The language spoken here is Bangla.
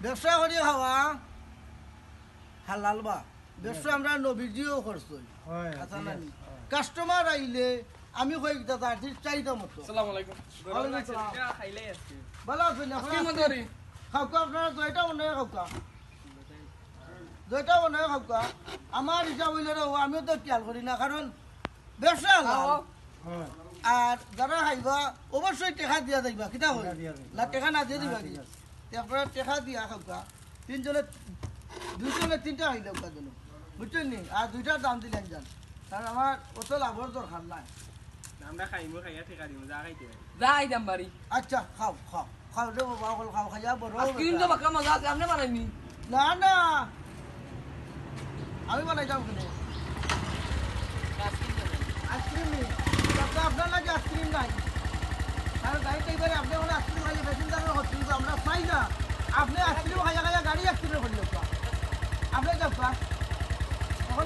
ব্যবসা করি খাওয়া হালাল বা ব্যবসা আমরা নবীজিও করছি আচ্ছা না কাস্টমার আইলে আমি কই দাদা ঠিক চাইদা মতো আসসালামু আলাইকুম ওয়ালাইকুম আসসালাম। খাইলাই আজকে ভালো আছেন কি মতরি খাওকা আপনারা দুইটা মনে খাওকা দুইটা মনে খাওকা আমার হিসাব হইলে আমিও তো খেয়াল করি না কারণ ব্যবসা হালাল আর যারা খাইবা অবশ্যই টেকা দিয়া যাইবা কিতা হই না টেকা না দিয়ে দিবা কি আপনারা টেকা দিয়া খাওকা তিনজনে দুইজনে তিনটা হইলে ওকা দিল বুঝছেন নি আর দুইটার দাম দিলেন যান কারণ আমার অত লাভর দরকার নাই আমরা খাইমু খাইয়া ঠিকা দিমু যা খাইতে যাই দাম বাড়ি আচ্ছা খাও খাও খাও রে বাবা অকল খাও খাইয়া বড় আইসক্রিম তো বাকা মজা আছে আপনি বানাইনি না না আমি বানাই যাও কেন আইসক্রিম নেই আপনার লাগে আইসক্রিম নাই কারণ গাড়িটা এবারে আপনি ওখানে আইসক্রিম খাইলে বেশি দামে হচ্ছে কিন্তু আমরা চাই না আপনি আইসক্রিম খাইয়া খাইয়া গাড়ি আইসক্রিম করলে আপনি যাও এখন